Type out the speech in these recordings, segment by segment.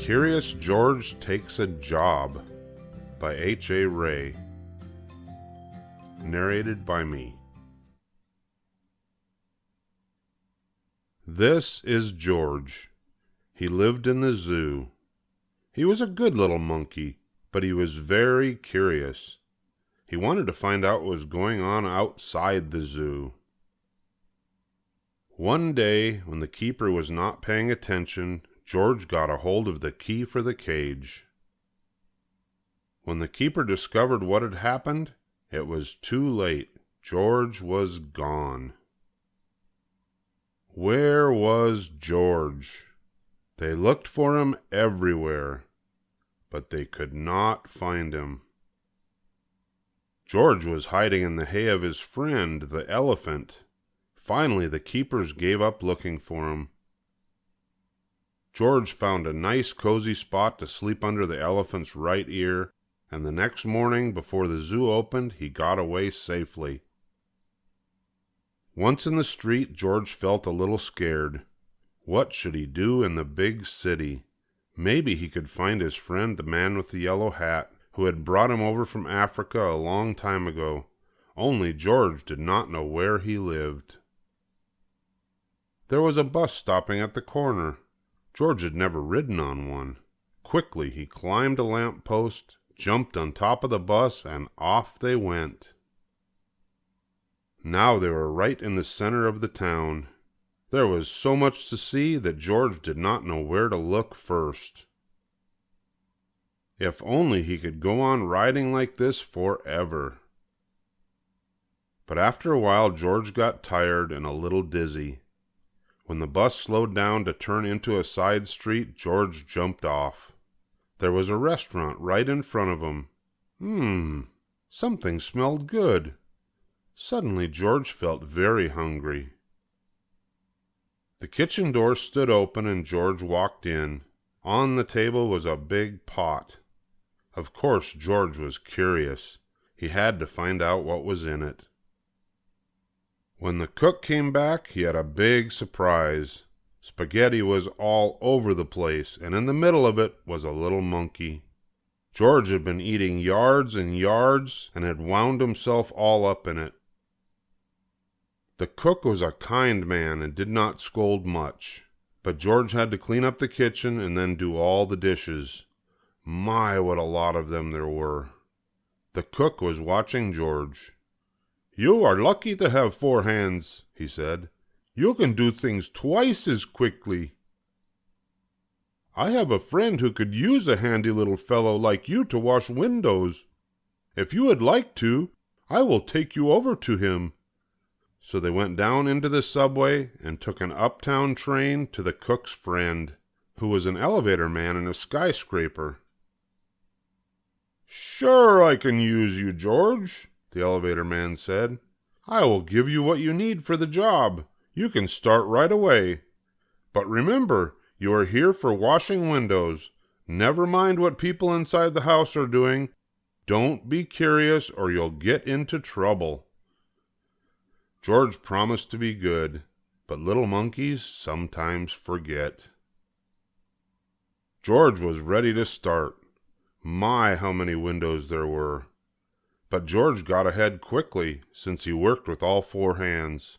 Curious George Takes a Job by H.A. Ray. Narrated by me. This is George. He lived in the zoo. He was a good little monkey, but he was very curious. He wanted to find out what was going on outside the zoo. One day, when the keeper was not paying attention, George got a hold of the key for the cage. When the keeper discovered what had happened, it was too late. George was gone. Where was George? They looked for him everywhere, but they could not find him. George was hiding in the hay of his friend, the elephant. Finally, the keepers gave up looking for him. George found a nice cozy spot to sleep under the elephant's right ear, and the next morning, before the zoo opened, he got away safely. Once in the street, George felt a little scared. What should he do in the big city? Maybe he could find his friend, the man with the yellow hat, who had brought him over from Africa a long time ago. Only George did not know where he lived. There was a bus stopping at the corner. George had never ridden on one. Quickly he climbed a lamp post, jumped on top of the bus, and off they went. Now they were right in the center of the town. There was so much to see that George did not know where to look first. If only he could go on riding like this forever. But after a while, George got tired and a little dizzy. When the bus slowed down to turn into a side street, George jumped off. There was a restaurant right in front of him. Something smelled good. Suddenly, George felt very hungry. The kitchen door stood open and George walked in. On the table was a big pot. Of course, George was curious. He had to find out what was in it. When the cook came back, he had a big surprise. Spaghetti was all over the place, and in the middle of it was a little monkey. George had been eating yards and yards and had wound himself all up in it. The cook was a kind man and did not scold much, but George had to clean up the kitchen and then do all the dishes. My, what a lot of them there were. The cook was watching George. "You are lucky to have 4 hands," he said. "You can do things twice as quickly. I have a friend who could use a handy little fellow like you to wash windows. If you would like to, I will take you over to him." So they went down into the subway and took an uptown train to the cook's friend, who was an elevator man in a skyscraper. "Sure, I can use you, George," the elevator man said. "I will give you what you need for the job. You can start right away. But remember, you are here for washing windows. Never mind what people inside the house are doing. Don't be curious or you'll get into trouble." George promised to be good, but little monkeys sometimes forget. George was ready to start. My, how many windows there were. But George got ahead quickly, since he worked with all 4 hands.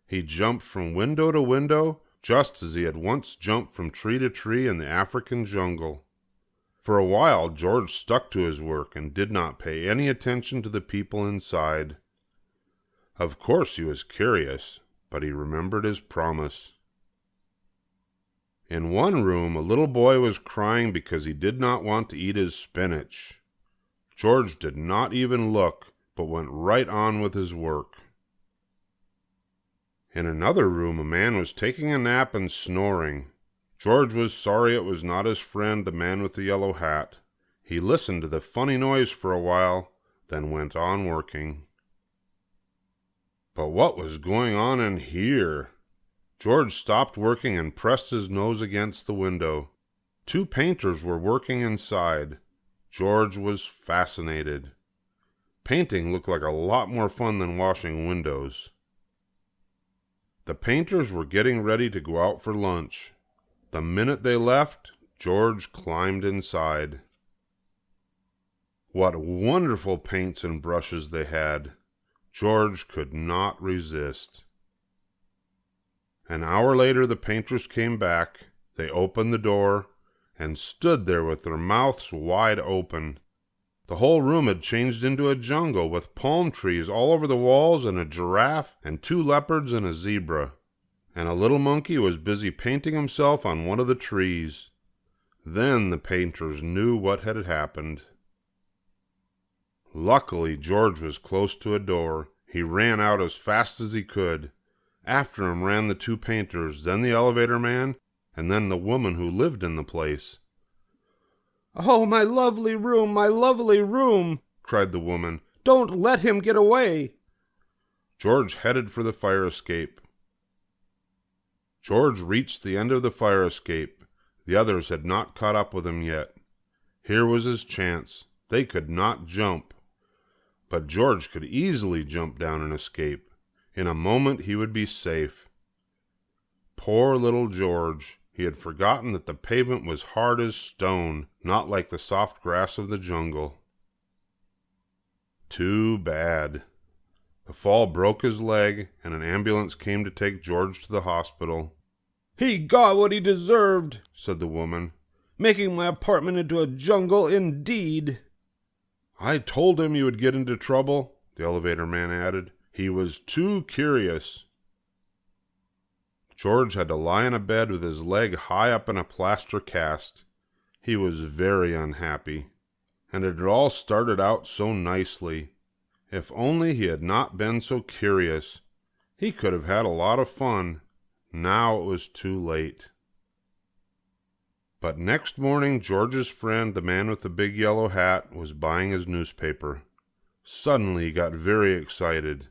He jumped from window to window, just as he had once jumped from tree to tree in the African jungle. For a while, George stuck to his work and did not pay any attention to the people inside. Of course he was curious, but he remembered his promise. In one room, a little boy was crying because he did not want to eat his spinach. George did not even look, but went right on with his work. In another room, a man was taking a nap and snoring. George was sorry it was not his friend, the man with the yellow hat. He listened to the funny noise for a while, then went on working. But what was going on in here? George stopped working and pressed his nose against the window. 2 painters were working inside. George was fascinated. Painting looked like a lot more fun than washing windows. The painters were getting ready to go out for lunch. The minute they left, George climbed inside. What wonderful paints and brushes they had! George could not resist. An hour later the painters came back. They opened the door and stood there with their mouths wide open. The whole room had changed into a jungle with palm trees all over the walls and a giraffe and 2 leopards and a zebra. And a little monkey was busy painting himself on one of the trees. Then the painters knew what had happened. Luckily, George was close to a door. He ran out as fast as he could. After him ran the 2 painters, then the elevator man, and then the woman who lived in the place. "Oh, my lovely room," cried the woman. "Don't let him get away." George headed for the fire escape. George reached the end of the fire escape. The others had not caught up with him yet. Here was his chance. They could not jump. But George could easily jump down and escape. In a moment he would be safe. Poor little George! He had forgotten that the pavement was hard as stone, not like the soft grass of the jungle. Too bad. The fall broke his leg, and an ambulance came to take George to the hospital. "He got what he deserved," said the woman. "Making my apartment into a jungle indeed." "I told him you would get into trouble," the elevator man added. "He was too curious." George had to lie in a bed with his leg high up in a plaster cast. He was very unhappy, and it had all started out so nicely. If only he had not been so curious, he could have had a lot of fun. Now it was too late. But next morning, George's friend, the man with the big yellow hat, was buying his newspaper. Suddenly he got very excited.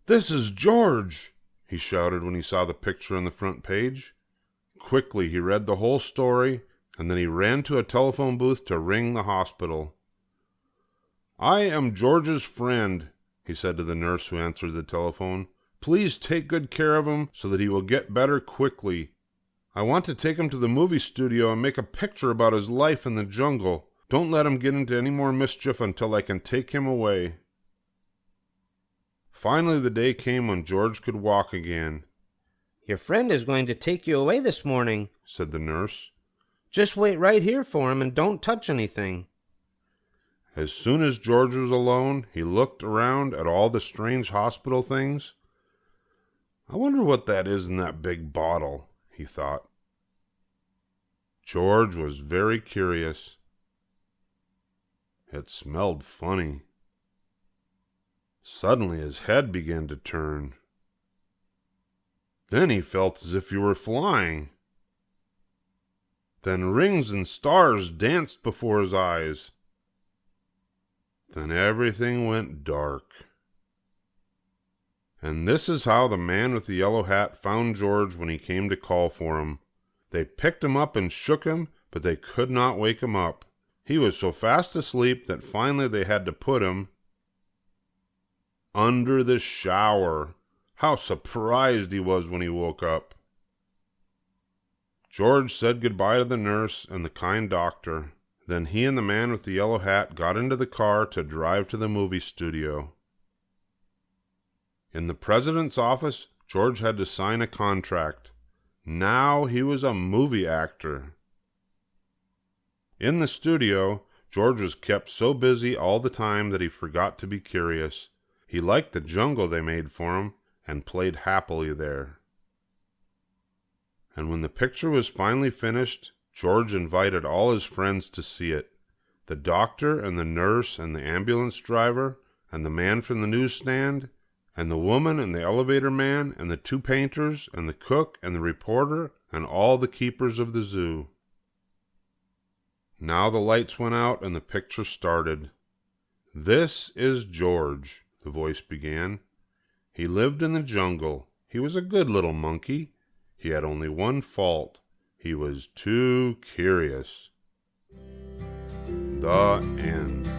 "This is George!" he shouted when he saw the picture on the front page. Quickly he read the whole story, and then he ran to a telephone booth to ring the hospital. "I am George's friend," he said to the nurse who answered the telephone. "Please take good care of him so that he will get better quickly. I want to take him to the movie studio and make a picture about his life in the jungle. Don't let him get into any more mischief until I can take him away." Finally the day came when George could walk again. "Your friend is going to take you away this morning," said the nurse. "Just wait right here for him and don't touch anything." As soon as George was alone, he looked around at all the strange hospital things. "I wonder what that is in that big bottle," he thought. George was very curious. It smelled funny. Suddenly his head began to turn. Then he felt as if he were flying. Then rings and stars danced before his eyes. Then everything went dark. And this is how the man with the yellow hat found George when he came to call for him. They picked him up and shook him, but they could not wake him up. He was so fast asleep that finally they had to put him under the shower. How surprised he was when he woke up. George said goodbye to the nurse and the kind doctor. Then he and the man with the yellow hat got into the car to drive to the movie studio. In the president's office, George had to sign a contract. Now he was a movie actor. In the studio, George was kept so busy all the time that he forgot to be curious. He liked the jungle they made for him and played happily there. And when the picture was finally finished, George invited all his friends to see it. The doctor and the nurse and the ambulance driver and the man from the newsstand and the woman and the elevator man and the 2 painters and the cook and the reporter and all the keepers of the zoo. Now the lights went out and the picture started. "This is George," the voice began. "He lived in the jungle. He was a good little monkey. He had only one fault. He was too curious." The end.